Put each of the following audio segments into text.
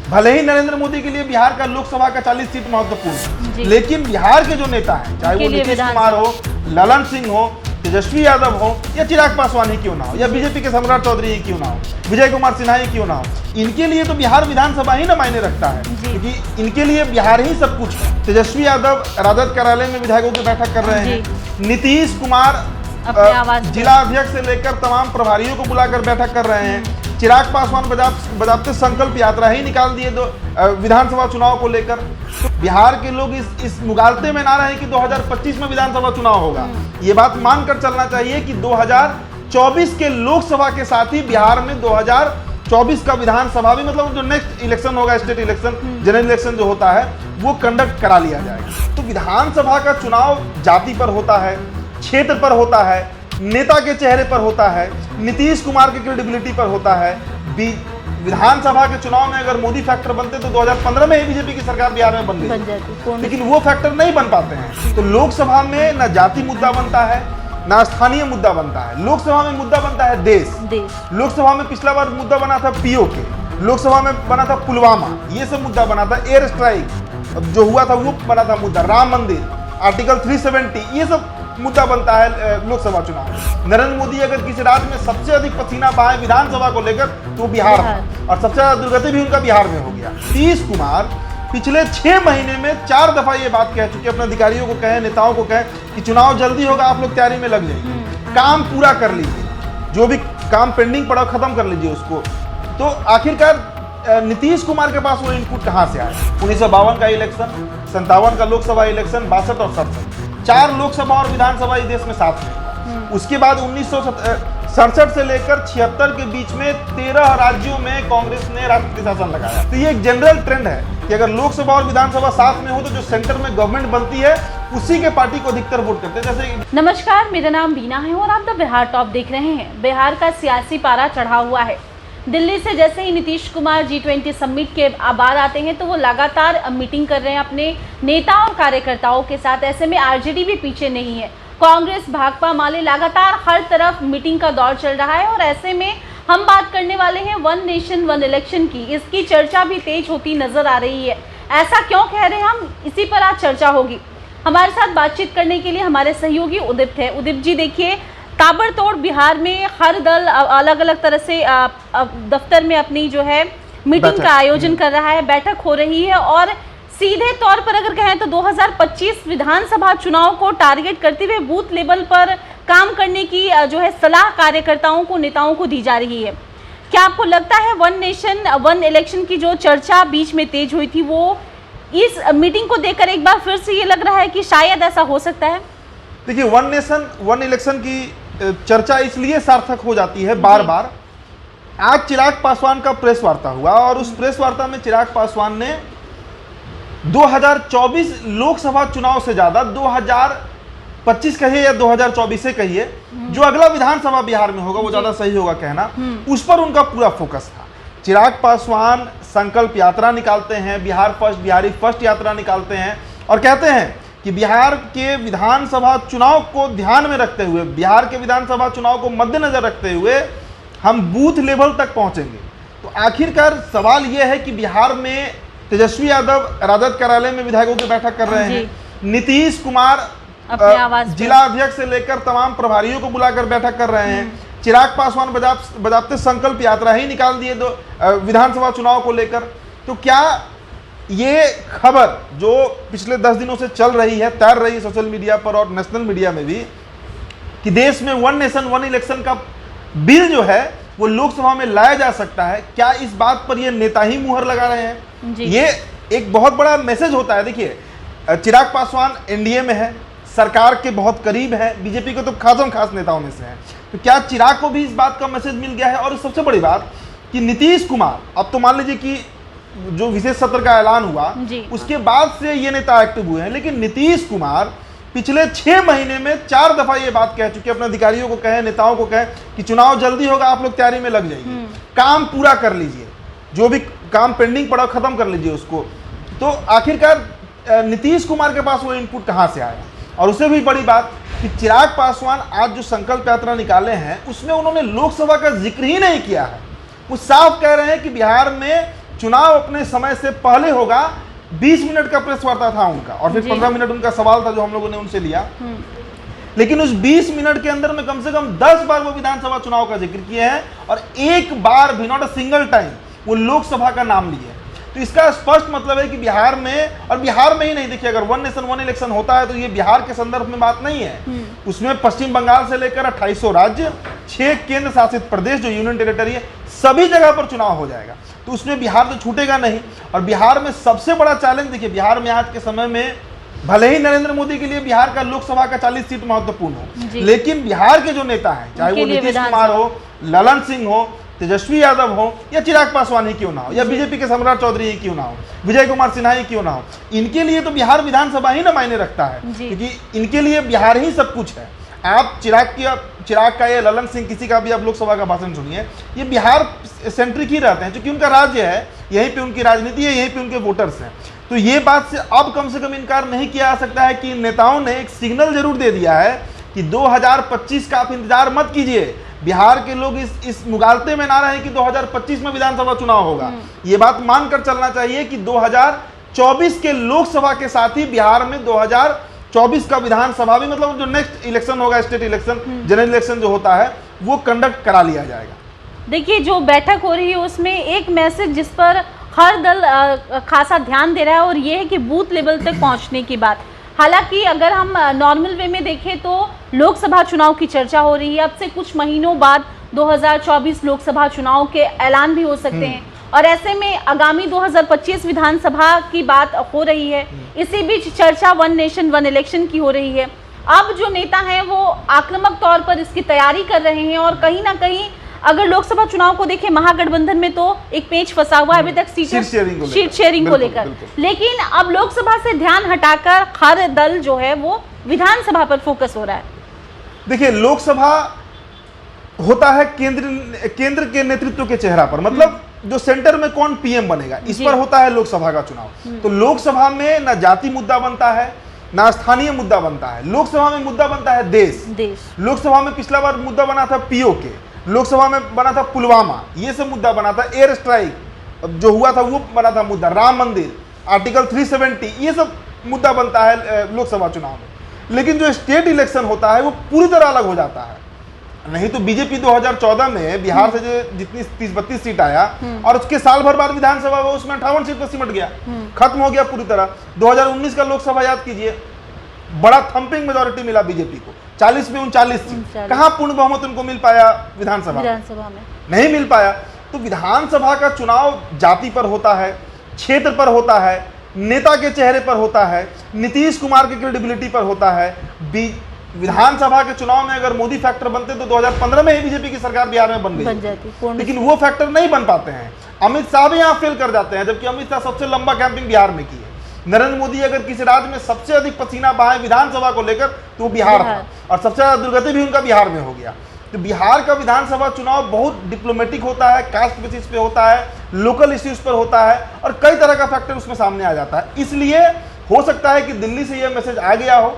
भले ही नरेंद्र मोदी के लिए बिहार का लोकसभा का 40 सीट महत्वपूर्ण है, लेकिन बिहार के जो नेता हैं, चाहे वो नीतीश कुमार हो, ललन सिंह हो, तेजस्वी यादव हो, या चिराग पासवान ही क्यों ना हो, या बीजेपी के सम्राट चौधरी ही क्यों ना हो, विजय कुमार सिन्हा ही क्यों ना हो, इनके लिए तो बिहार विधानसभा ही ना मायने रखता है, क्योंकि इनके लिए बिहार ही सब कुछ है। तेजस्वी यादव राजद कार्यालय में विधायकों की बैठक कर रहे हैं, नीतीश कुमार जिला अध्यक्ष से लेकर तमाम प्रभारियों को बुलाकर बैठक कर रहे हैं, चिराग पासवान बजाते संकल्प यात्रा ही निकाल दिए विधानसभा चुनाव को लेकर। तो बिहार के लोग इस मुगालते में ना रहे कि 2025 में विधानसभा चुनाव होगा। ये बात मानकर चलना चाहिए कि 2024 के लोकसभा के साथ ही बिहार में 2024 का विधानसभा भी, मतलब जो नेक्स्ट इलेक्शन होगा, स्टेट इलेक्शन, जनरल इलेक्शन जो होता है, वो कंडक्ट करा लिया जाएगा। तो विधानसभा का चुनाव जाति पर होता है, क्षेत्र पर होता है, नेता के चेहरे पर होता है, नीतीश कुमार की क्रेडिबिलिटी पर होता है। विधानसभा के चुनाव में अगर मोदी फैक्टर बनते तो 2015 में ही बीजेपी की सरकार बिहार में बन गई, लेकिन वो फैक्टर नहीं बन पाते हैं। तो लोकसभा में ना जाति मुद्दा बनता है, ना स्थानीय मुद्दा बनता है। लोकसभा में मुद्दा बनता है देश। लोकसभा में पिछला बार मुद्दा बना था पीओके, लोकसभा में बना था पुलवामा, ये सब मुद्दा बना था। एयर स्ट्राइक जो हुआ था वो बना था मुद्दा, राम मंदिर, आर्टिकल 370, ये सब मुद्दा बनता है लोकसभा चुनाव। नरेंद्र मोदी अगर किसी राज्य में सबसे अधिक पसीना बहाए विधानसभा को लेकर तो बिहार में, और सबसे ज्यादा दुर्गति भी उनका बिहार में हो गया। नीतीश कुमार पिछले 6 महीने में 4 दफा ये बात कह चुके, अपने अधिकारियों को कहे, नेताओं को कहे कि चुनाव जल्दी होगा, आप लोग तैयारी में लग जाइए, काम पूरा कर लीजिए, जो भी काम पेंडिंग पड़ा खत्म कर लीजिए उसको। तो आखिरकार नीतीश कुमार के पास वो इनपुट कहाँ से आया? 1952 का इलेक्शन, 57 का लोकसभा इलेक्शन, 62 और 67, 4 लोकसभा और विधानसभा इस देश में साथ में। उसके बाद 1967 से लेकर 76 के बीच में 13 राज्यों में कांग्रेस ने राष्ट्रपति शासन लगाया। तो ये एक जनरल ट्रेंड है कि अगर लोकसभा और विधानसभा साथ में हो तो जो सेंटर में गवर्नमेंट बनती है उसी के पार्टी को अधिकतर वोट करते हैं। जैसे नमस्कार, मेरा नाम बीना है और आप द बिहार टॉप देख रहे हैं। बिहार का सियासी पारा चढ़ा हुआ है। दिल्ली से जैसे ही नीतीश कुमार G20 समिट के बाद आते हैं तो वो लगातार मीटिंग कर रहे हैं अपने नेता और कार्यकर्ताओं के साथ। ऐसे में आरजेडी भी पीछे नहीं है, कांग्रेस, भाकपा, माले, लगातार हर तरफ मीटिंग का दौर चल रहा है। और ऐसे में हम बात करने वाले हैं वन नेशन वन इलेक्शन की। इसकी चर्चा भी तेज होती नजर आ रही है। ऐसा क्यों कह रहे हैं हम, इसी पर आज चर्चा होगी। हमारे साथ बातचीत करने के लिए हमारे सहयोगी उदिप्त है। उदिप्त जी, देखिए ताबड़तोड़ बिहार में हर दल अलग अलग तरह से दफ्तर में अपनी जो है मीटिंग का आयोजन कर रहा है, बैठक हो रही है, और सीधे तौर पर अगर कहें तो 2025 विधानसभा चुनाव को टारगेट करते हुए बूथ लेवल पर काम करने की जो है सलाह कार्यकर्ताओं को, नेताओं को दी जा रही है। क्या आपको लगता है वन नेशन वन इलेक्शन की जो चर्चा बीच में तेज हुई थी वो इस मीटिंग को देखकर एक बार फिर से ये लग रहा है कि शायद ऐसा हो सकता है? देखिए, वन नेशन वन इलेक्शन की चर्चा इसलिए सार्थक हो जाती है बार बार। आज चिराग पासवान का प्रेस वार्ता हुआ और उस प्रेस वार्ता में चिराग पासवान ने 2024 लोकसभा चुनाव से ज्यादा 2025 कहिए या 2024 से कहिए, जो अगला विधानसभा बिहार में होगा वो ज्यादा सही होगा कहना, उस पर उनका पूरा फोकस था। चिराग पासवान संकल्प यात्रा निकालते हैं, बिहार फर्स्ट, बिहारी फर्स्ट यात्रा निकालते हैं और कहते हैं कि बिहार के विधानसभा चुनाव को ध्यान में रखते हुए, बिहार के विधानसभा चुनाव को मद्देनजर रखते हुए हम बूथ लेवल तक पहुंचेंगे। तो आखिरकार सवाल यह है कि बिहार में तेजस्वी यादव राजद कार्यालय में विधायकों की बैठक कर रहे हैं, नीतीश कुमार जिला अध्यक्ष से लेकर तमाम प्रभारियों को बुलाकर बैठक कर रहे हैं, चिराग पासवान बजाते संकल्प यात्रा ही निकाल दिए विधानसभा चुनाव को लेकर। तो क्या ये खबर जो पिछले 10 दिनों से चल रही है, तैर रही है सोशल मीडिया पर और नेशनल मीडिया में भी, कि देश में वन नेशन वन इलेक्शन का बिल जो है वो लोकसभा में लाया जा सकता है, क्या इस बात पर ये नेता ही मुहर लगा रहे हैं? ये एक बहुत बड़ा मैसेज होता है। देखिए, चिराग पासवान एनडीए में है, सरकार के बहुत करीब है, बीजेपी के तो खासम खास नेताओं में से है। तो क्या चिराग को भी इस बात का मैसेज मिल गया है? और सबसे बड़ी बात कि नीतीश कुमार, अब तो मान लीजिए कि जो विशेष सत्र का ऐलान हुआ उसके बाद से ये नेता एक्टिव हुए हैं, लेकिन नीतीश कुमार पिछले 6 महीने में 4 दफा ये बात कह चुके, अपने अधिकारियों को कहे, नेताओं को कहे कि चुनाव जल्दी होगा, आप लोग तैयारी में लग जाइए, काम पूरा कर लीजिए, जो भी काम पेंडिंग पड़ा खत्म कर लीजिए उसको। तो आखिरकार नीतीश कुमार के पास वो इनपुट कहाँ से आया? और उससे भी बड़ी बात कि चिराग पासवान आज जो संकल्प यात्रा निकाले हैं उसमें उन्होंने लोकसभा का जिक्र ही नहीं किया है। वो साफ कह रहे हैं कि बिहार में चुनाव अपने समय से पहले होगा। 20 मिनट का प्रेस वार्ता था उनका और फिर 15 मिनट उनका सवाल था जो हम लोगों ने उनसे लिया। लेकिन उस 20 मिनट के अंदर में कम से कम 10 बार वो विधानसभा चुनाव का जिक्र किए हैं और एक बार भी, नॉट अ सिंगल टाइम, वो लोकसभा का नाम लिए। तो इसका स्पष्ट मतलब है कि बिहार में, और बिहार में ही नहीं, देखिए अगर वन नेशन वन इलेक्शन होता है तो ये बिहार के संदर्भ में बात नहीं है। उसमें पश्चिम बंगाल से लेकर 2800 राज्य, 6 केंद्र शासित प्रदेश जो यूनियन टेरिटरी है, सभी जगह पर चुनाव हो जाएगा। तो उसमें बिहार तो छूटेगा नहीं। और बिहार में सबसे बड़ा चैलेंज, देखिए बिहार में आज के समय में भले ही नरेंद्र मोदी के लिए बिहार का लोकसभा का 40 सीट महत्वपूर्ण हो, लेकिन बिहार के जो नेता हैं, चाहे वो नीतीश कुमार हो, ललन सिंह हो, तेजस्वी यादव हो, या चिराग पासवान ही क्यों ना हो, या बीजेपी के सम्राट चौधरी ही क्यों ना हो, विजय कुमार सिन्हा ही क्यों ना हो, इनके लिए तो बिहार विधानसभा ही ना मायने रखता है, क्योंकि इनके लिए बिहार ही सब कुछ है। आप चिराग का या ललन सिंह किसी का भी आप लोकसभा का भाषण सुनिए, ये बिहार सेंट्रिक ही रहते हैं, क्योंकि उनका राज्य है, यहीं पे उनकी राजनीति है, यहीं पे उनके वोटर्स हैं। तो ये बात से अब कम से कम इनकार नहीं किया जा सकता है कि नेताओं ने एक सिग्नल जरूर दे दिया है कि 2025 का आप इंतजार मत कीजिए। बिहार के लोग इस मुगालते में ना रहे कि 2025 में विधानसभा चुनाव होगा। ये बात मानकर चलना चाहिए कि 2024 के लोकसभा के साथ ही बिहार में 2024 का विधानसभा भी, मतलब जो नेक्स्ट इलेक्शन होगा, स्टेट इलेक्शन, जनरल इलेक्शन जो होता है, वो कंडक्ट करा लिया जाएगा। देखिए जो बैठक हो रही है उसमें एक मैसेज जिस पर हर दल खासा ध्यान दे रहा है और ये है कि बूथ लेवल तक पहुंचने की बात। हालांकि अगर हम नॉर्मल वे में देखें तो लोकसभा चुनाव की चर्चा हो रही है। अब से कुछ महीनों बाद 2024 लोकसभा चुनाव के ऐलान भी हो सकते हैं और ऐसे में आगामी 2025 विधानसभा की बात हो रही है। इसी बीच चर्चा वन नेशन वन इलेक्शन की हो रही है। अब जो नेता हैं वो आक्रामक तौर पर इसकी तैयारी कर रहे हैं और कहीं ना कहीं अगर लोकसभा चुनाव को देखें, महागठबंधन में तो एक पेच फंसा हुआ है अभी तक सीट शेयरिंग को लेकर। लेकिन अब लोकसभा से ध्यान हटाकर हर दल जो है वो विधानसभा पर फोकस हो रहा है। देखिए लोकसभा होता है केंद्र के नेतृत्व के चेहरा पर, मतलब जो सेंटर में कौन पीएम बनेगा, इस पर होता है लोकसभा का चुनाव। तो लोकसभा में ना जाति मुद्दा बनता है, ना स्थानीय मुद्दा बनता है। लोकसभा में मुद्दा बनता है देश। लोकसभा में पिछला बार मुद्दा बना था पीओके, लोकसभा में बना था पुलवामा, ये सब मुद्दा बना था। एयर स्ट्राइक जो हुआ था वो बना था मुद्दा, राम मंदिर, आर्टिकल 370, ये सब मुद्दा बनता है लोकसभा चुनाव में। लेकिन जो स्टेट इलेक्शन होता है वो पूरी तरह अलग हो जाता है। नहीं तो बीजेपी 2014 में बिहार से जो जितनी 30-32 सीट आया और उसके साल भर बाद विधानसभा वो उसमें 58 सीट पर सिमट गया, खत्म हो गया पूरी तरह। 2019 का लोकसभा याद कीजिए, बड़ा थंपिंग मेजोरिटी मिला बीजेपी को, 40 में 39 सीट। कहाँ पूर्ण बहुमत उनको मिल पाया विधानसभा में? नहीं मिल पाया। तो विधानसभा का चुनाव जाति पर होता है, क्षेत्र पर होता है, नेता के चेहरे पर होता है, नीतीश कुमार की क्रेडिबिलिटी पर होता है। विधानसभा के चुनाव में अगर मोदी फैक्टर बनते तो 2015 में ही बीजेपी की सरकार बिहार में बन गई, लेकिन वो फैक्टर नहीं बन पाते हैं। अमित शाह भी यहाँ फेल कर जाते हैं, जबकि अमित शाह सबसे लंबा कैंपिंग बिहार में की है। नरेंद्र मोदी अगर किसी राज्य में सबसे अधिक पसीना बहाए विधानसभा को लेकर तो वो बिहार था, और सबसे ज्यादा दुर्गति भी उनका बिहार में हो गया। तो बिहार का विधानसभा चुनाव बहुत डिप्लोमेटिक होता है, कास्ट बेसिस पे होता है, लोकल इश्यूज पर होता है और कई तरह का फैक्टर उसमें सामने आ जाता है। इसलिए हो सकता है कि दिल्ली से यह मैसेज आ गया हो,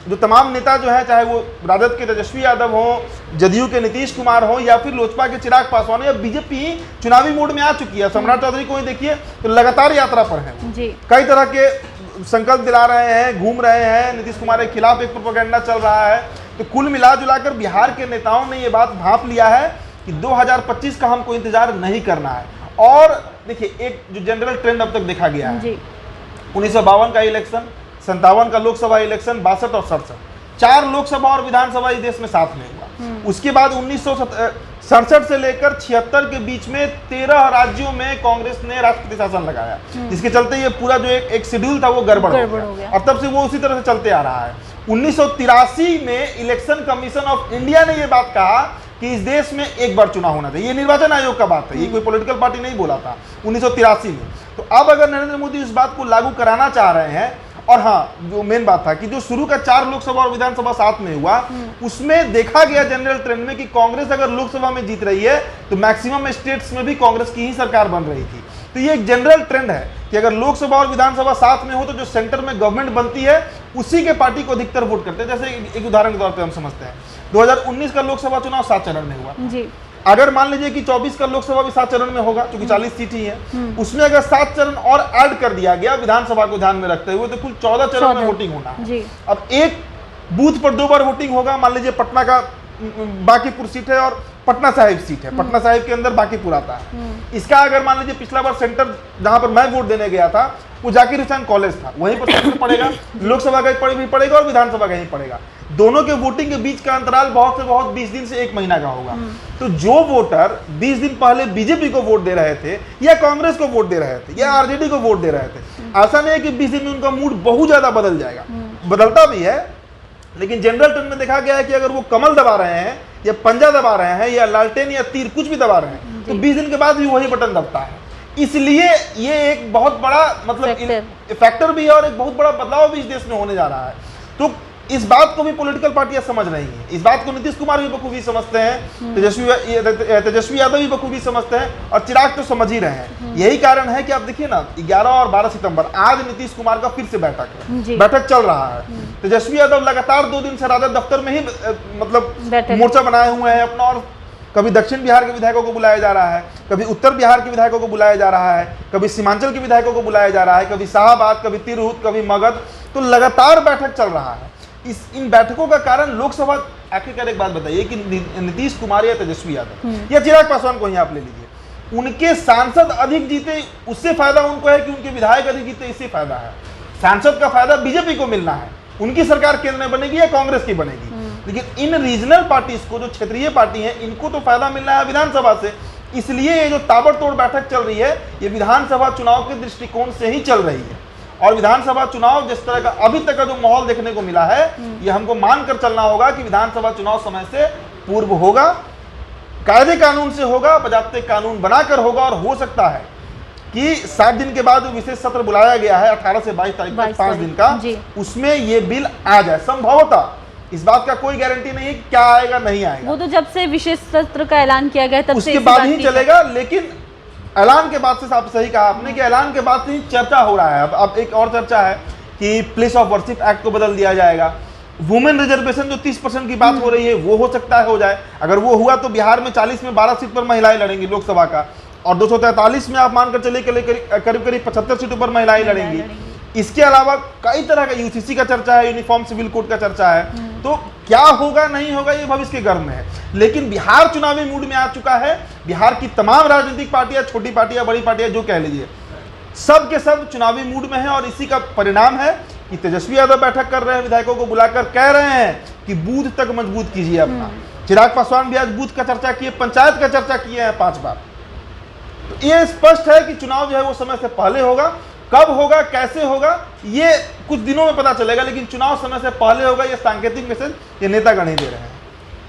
जो तमाम नेता जो है, चाहे वो राजद के तेजस्वी यादव हो, जदयू के नीतीश कुमार हो, या फिर लोजपा के चिराग पासवान हो, या बीजेपी चुनावी मोड में आ चुकी है। सम्राट चौधरी को ही देखिए तो लगातार यात्रा पर है, कई तरह के संकल्प दिला रहे हैं, घूम रहे हैं, नीतीश कुमार के खिलाफ एक प्रोपेगेंडा चल रहा है। तो कुल मिला जुलाकर बिहार के नेताओं ने ये बात भांप लिया है कि 2025 का हमको इंतजार नहीं करना है। और देखिए एक जो जनरल ट्रेंड अब तक देखा गया है, 1952 का इलेक्शन, 57 का लोकसभा इलेक्शन, 62 और 67, 4 लोकसभा और विधानसभा इस देश में साथ में हुआ। उसके बाद 1967 से लेकर 76 के बीच में 13 राज्यों में कांग्रेस ने राष्ट्रपति शासन लगाया, जिसके चलते ये पूरा जो एक शेड्यूल था वो गड़बड़ हो गया और तब से वो उसी तरह से चलते आ रहा है। 1983 में इलेक्शन कमीशन ऑफ इंडिया ने ये बात कहा कि इस देश में एक बार चुनाव होना चाहिए। ये निर्वाचन आयोग का बात है, ये कोई पॉलिटिकल पार्टी नहीं बोला था 1983 में। तो अब अगर नरेंद्र मोदी इस बात को लागू कराना चाह रहे हैं, और हाँ जो मेन बात था कि जो शुरू का 4 लोकसभा और विधानसभा साथ में हुआ, उसमें देखा गया जनरल ट्रेंड में कि कांग्रेस अगर लोकसभा में जीत रही है तो मैक्सिमम स्टेट्स में भी कांग्रेस की ही सरकार बन रही थी। तो ये एक जनरल ट्रेंड है कि अगर लोकसभा और विधानसभा साथ में हो तो जो सेंटर में गवर्नमेंट बनती है उसी के पार्टी को अधिकतर वोट करते हैं। जैसे एक उदाहरण के तौर पर हम समझते हैं 2019 का लोकसभा चुनाव 7 चरण में हुआ, अगर मान लीजिए कि 24 का लोकसभा भी 7 चरण में होगा, क्योंकि 40 सीट ही है, उसमें अगर 7 चरण और ऐड कर दिया गया विधानसभा को ध्यान में रखते हुए, तो कुल 14 चरण में वोटिंग होना है। अब एक बूथ पर 2 बार वोटिंग होगा। मान लीजिए पटना का बांकीपुर सीट है और पटना साहिब सीट है, पटना साहिब के अंदर बांकीपुर आता है। इसका अगर मान लीजिए पिछला बार सेंटर जहां पर मैं वोट देने गया था वो जाकिर हुसैन कॉलेज था, वहीं पर सेंटर पड़ेगा, लोकसभा का भी पड़ेगा और विधानसभा का ही पड़ेगा। दोनों के वोटिंग के बीच का अंतराल बहुत से बहुत 20 दिन से 1 महीना का होगा। तो जो वोटर 20 दिन पहले बीजेपी को वोट दे रहे थे या कांग्रेस को वोट दे रहे थे या आरजेडी को वोट दे रहे थे, ऐसा नहीं है कि 20 दिन में उनका मूड बहुत ज्यादा बदल जाएगा, बदलता भी है, लेकिन जनरल टर्म में देखा गया है कि अगर वो कमल दबा रहे हैं या पंजा दबा रहे हैं या लालटेन या तीर कुछ भी दबा रहे हैं, तो 20 दिन के बाद भी वही बटन दबता है। इसलिए ये एक बहुत बड़ा मतलब फैक्टर भी है और एक बहुत बड़ा बदलाव भी इस देश में होने जा रहा है। तो इस बात को भी पॉलिटिकल पार्टियां समझ रही हैं, इस बात को नीतीश कुमार भी बखूबी समझते हैं, तेजस्वी यादव भी बखूबी समझते हैं और चिराग तो समझ ही रहे हैं। यही कारण है कि आप देखिए ना 11 और 12 सितंबर आज नीतीश कुमार का फिर से बैठक चल रहा है। तेजस्वी यादव लगातार 2 दिन से राजद दफ्तर में ही मतलब मोर्चा बनाए हुए हैं अपना, और कभी दक्षिण बिहार के विधायकों को बुलाया जा रहा है, कभी उत्तर बिहार के विधायकों को बुलाया जा रहा है, कभी सीमांचल के विधायकों को बुलाया जा रहा है, कभी शाहबाद, कभी तिरहुत, कभी मगध, तो लगातार बैठक चल रहा है। इन बैठकों का कारण लोकसभा, आखिरकार एक बात बताइए कि नीतीश कुमार या तेजस्वी यादव या चिराग पासवान को ही आप ले लीजिए, उनके सांसद अधिक जीते उससे फायदा उनको है कि उनके विधायक अधिक जीते, इससे फायदा है। सांसद का फायदा बीजेपी को मिलना है, उनकी सरकार केंद्र में बनेगी या कांग्रेस की बनेगी, लेकिन इन रीजनल पार्टीज को, जो क्षेत्रीय पार्टी है, इनको तो फायदा मिल रहा है विधानसभा से। इसलिए ये जो ताबड़तोड़ बैठक चल रही है ये विधानसभा चुनाव के दृष्टिकोण से ही चल रही है। और विधानसभा चुनाव जिस तरह का अभी तक का जो माहौल देखने को मिला है, ये हमको मानकर चलना होगा कि विधानसभा चुनाव समय से पूर्व होगा, कायदे कानून से होगा, बजाते कानून बनाकर होगा, और हो सकता है कि 7 दिन के बाद जो विशेष सत्र बुलाया गया है 18 से 22 तारीख तक 5 दिन का, उसमें ये बिल आ जाए संभवतः। इस बात का कोई गारंटी नहीं है कि क्या आएगा नहीं आएगा, वो तो जब से विशेष सत्र का ऐलान किया गया तब उसके बाद ही चलेगा। लेकिन ऐलान के बाद से, आप सही कहा आपने कि ऐलान के बाद से ही चर्चा हो रहा है। अब एक और चर्चा है कि प्लेस ऑफ वर्शिप एक्ट को बदल दिया जाएगा, वुमेन रिजर्वेशन जो 30% की बात हो रही है वो हो सकता है हो जाए। अगर वो हुआ तो बिहार में 40 में 12 सीट पर महिलाएं लड़ेंगी लोकसभा का, और 243 में आप मानकर चलिए करीब करीब 75 सीटों पर महिलाएं लड़ेंगी। इसके अलावा कई तरह का यूसीसी का चर्चा है, यूनिफॉर्म सिविल कोड का चर्चा है। तो क्या होगा नहीं होगा ये भविष्य के गर्भ में है, लेकिन बिहार चुनावी मूड में आ चुका है। बिहार की तमाम राजनीतिक पार्टियां, छोटी पार्टियां, बड़ी पार्टियां, जो कह लीजिए, सब के सब चुनावी मूड में है। और इसी का परिणाम है कि तेजस्वी यादव बैठक कर रहे हैं, विधायकों को बुलाकर कह रहे हैं कि बूथ तक मजबूत कीजिए अपना। चिराग पासवान भी आज बूथ का चर्चा किए, पंचायत का चर्चा किए हैं 5 बार। तो ये स्पष्ट है कि चुनाव जो है वो समय से पहले होगा। कब होगा, कैसे होगा, ये कुछ दिनों में पता चलेगा, लेकिन चुनाव समय से पहले होगा। ये सांकेतिक मैसेज ये नेतागण ही दे रहे हैं।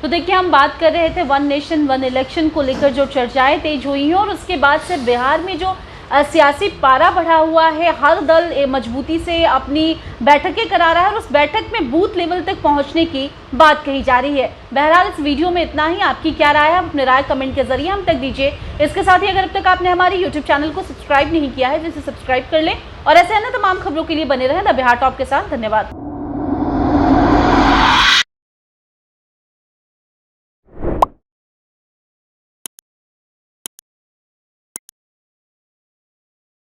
तो देखिए, हम बात कर रहे थे 1 नेशन 1 इलेक्शन को लेकर जो चर्चाएं तेज हुई हैं, और उसके बाद से बिहार में जो सियासी पारा बढ़ा हुआ है, हर दल मजबूती से अपनी बैठकें करा रहा है, और उस बैठक में बूथ लेवल तक पहुंचने की बात कही जा रही है। बहरहाल इस वीडियो में इतना ही। आपकी क्या राय है, अपने राय कमेंट के जरिए हम तक दीजिए। इसके साथ ही अगर अब तक आपने हमारे यूट्यूब चैनल को सब्सक्राइब नहीं किया है, जिसे सब्सक्राइब कर लें, और ऐसे अन्य तमाम खबरों के लिए बने रहें द बिहार टॉप के साथ। धन्यवाद।